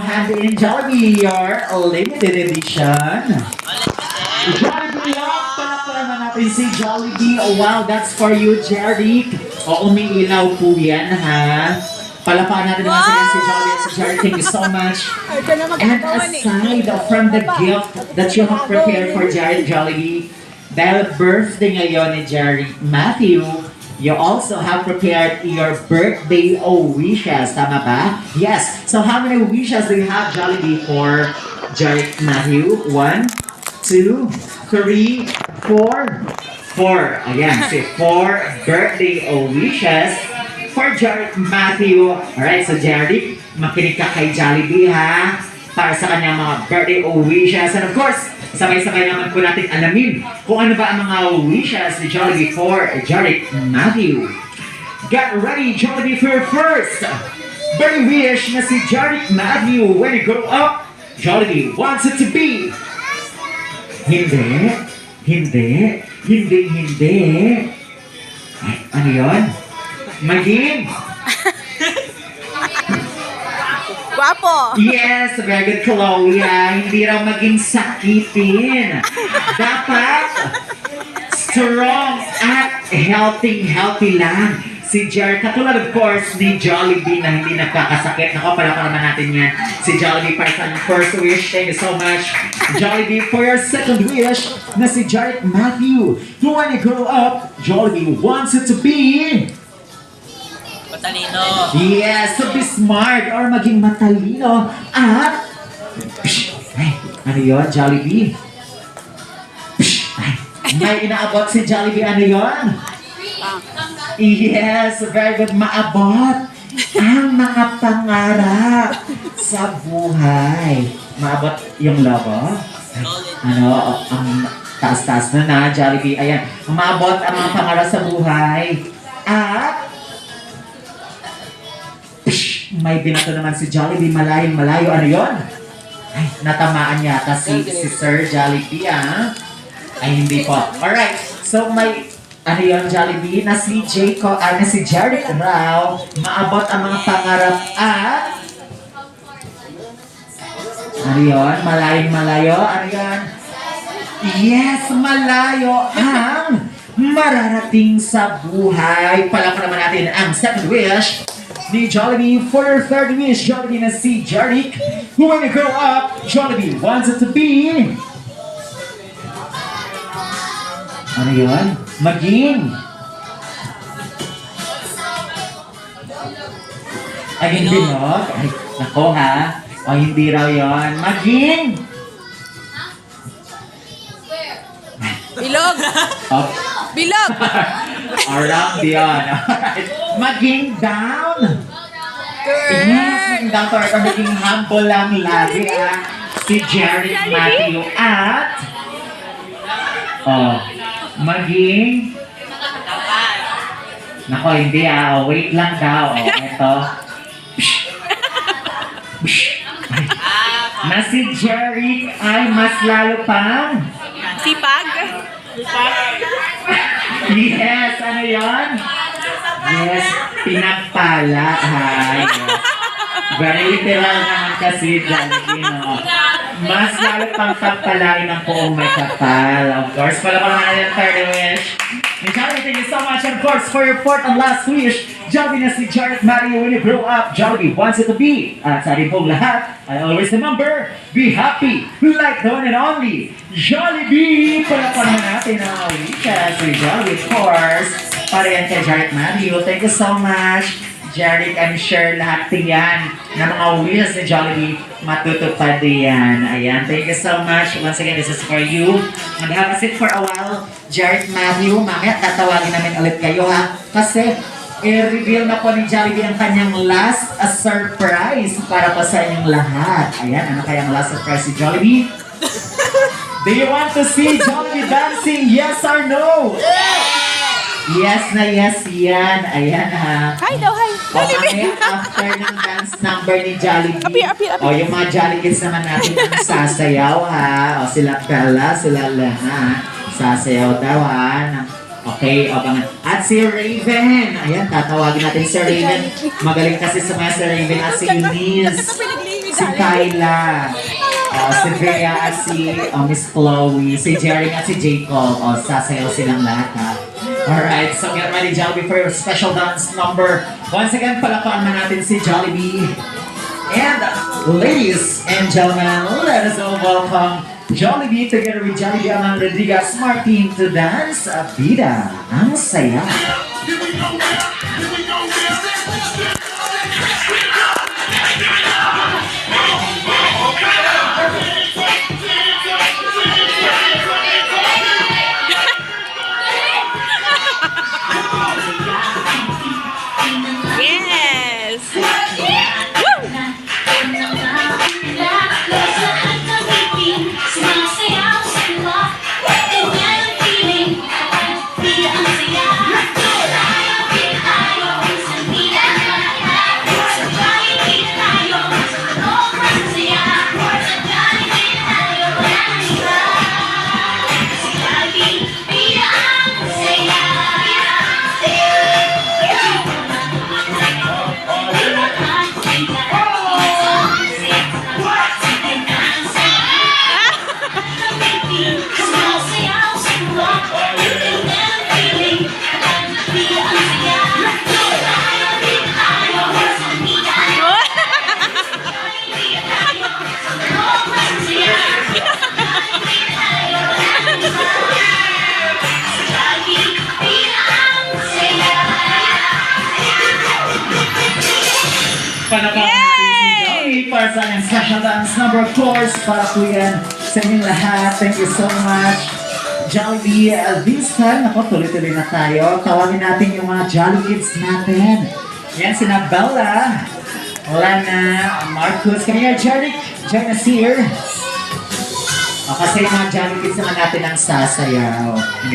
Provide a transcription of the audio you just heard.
hand in Jollibee, your limited edition. Jollibee Love, palakpakan na natin si Jollibee. Oh, wow, that's for you, Jeric. O, umiilaw po yan, ha? Palakpakan natin naman si Jollibee at si Jeric. Thank you so much. And aside from the gift that you have prepared for Jeric Jollibee, dahil birthday ngayon ni Jeric Matthew, you also have prepared your birthday wishes, tama ba? Yes. So how many wishes do you have, Jollibee, for Jeric Matthew? 1, 2, 3, 4. 4. Ayan, si 4 birthday wishes for Jeric Matthew. Alright, so Jeric, makinig ka kay Jollibee, ha? Para sa kanyang mga birthday wishes. And of course, sabay-sabay naman po natin alamin kung ano ba ang mga wishes ni Jollibee for Jeric Matthew. Get ready, Jollibee, for your first birthday wish na si Jeric Matthew. When you grow up, Jollibee wants it to be. Hindi. Ay, ano yun? Maging. Guwapo! Yes, very good, Chloe. Hindi raw maging sakitin. Dapat strong at healthy lang. Si Jeric, katulad of course ni Jollibee na hindi nagkakasakit. Nako, pala pa naman natin yan. Si Jollibee para sa first wish. Thank you so much, Jollibee, for your second wish na si Jeric Matthew. When you grow up, Jollibee wants it to be... Matalino. Yes, to be smart or maging matalino at... Ay, ano yun, Jollibee? Ay, may inaabot si Jollibee, ano yun? Yes, very good, maabot ang mga pangarap sa buhay. Maabot yung lobo? Ano, ang taas-taas na Jollibee. Ayan, maabot ang mga pangarap sa buhay at may binato naman si Jollibee, malayo. Ano yun? Ay, natamaan yata si Sir Jollibee, ah. Ay, hindi po. Alright, so may, ano yun, Jollibee, na si na si Jeric raw, maabot ang mga pangarap at, ano yun, malayo. Ano yun? Yes, malayo ang mararating sa buhay. Palakpakan naman natin ang second wish ni Jollibee for your third wish, Jollibee, na si Jeric. When you grow up, Jollibee wants it to be... Ano yun? Maging... Ay, hindi no? Ay, nako ha? O, hindi raw yun. Maging... Bilog! Oh. Bilog! Around yun. Alright. Maging down. Yes, maging down to earth. Maging humble lang lagi, ah. Si Jeric Matthew at... Oh, maging... Nako, hindi ah. Wait lang daw. Oh, eto. Na si Jeric ay mas lalo pang... Sipag? Yes, ano yun? Yes, pinagpala. Ay, very literal naman kasi Jollibee, no? Mas lalo pang pagpalain ang buong may kapal. Of course, pala natin yung third wish. And Jollibee, thank you so much. And of course, for your fourth and last wish, Jollibee, na si Jeric Matthew, when you grow up, Jollibee wants it to be. At sa ating pong lahat, I always remember, be happy, like the one and only Jollibee. Palapan na natin ang wishes ni Jollibee, of course. Para yan kay Jeric Matthew. Thank you so much, Jeric. I'm sure lahat yan na mga wishes ni Jollibee matutupad yan. Ayan, thank you so much. Once again, this is for you. And have a sit for a while, Jeric Matthew. Mamaya tatawagin namin ulit kayo, ha? Kasi i-reveal na po ni Jollibee ang kanyang last surprise para po sa inyong lahat. Ayan, ano kayang last surprise si Jollibee? Do you want to see Jollibee dancing? Yes or no? Yes na yes yan. Ayan, ha. Hi daw, hi! O kami, after ng dance number ni Jollibee, Apir. o yung mga Jolly Kids naman natin ang sasayaw, ha. O sila Bella, sila Lena, sasayaw daw, ha. Okay, abangan. At si Raven, ayan, tatawagin natin si Raven. Magaling kasi sa mga si Raven at si Eunice. si Kyla, si Bea at si Miss Chloe, si Jerry at si Jacob. Sasayaw silang lahat ha. Alright, so get ready Jollibee for your special dance number. Once again, palakpakan man natin si Jollibee. And ladies and gentlemen, let us all welcome Jollibee together with Jollibee Alan Rodriguez Martin to dance Vida ang Saya. Yes! Sumasayaw sa tuwa, ganyan ang feeling, bida ang saya. Tayo, bida tayo, sa bida sa Jollibee tayo, sa loob ang saya. Sa Jollibee tayo, wala nang iba. Sa Jollibee, bida ang saya. Sumasayaw sa tuwa, ganyan ang feeling, bida ang saya. Tayo, bida tayo, sa bida Jollibee tayo, sa loob ang saya. Bida tayo, wala nang iba. Sa Jollibee, bida ang saya. Palakpakan natin si Jollibee para sa ating special dance number of course para po yan sa inyong lahat. Thank you so much. Jollibee, this time, ako, tuloy-tuloy na tayo. Tawagin natin yung mga Jolly Kids natin. Yan, sina Bella, Lana, Marcus. Come here, Jeric. Join us here. Kasi yung mga Jolly Kids naman natin ang sasayaw.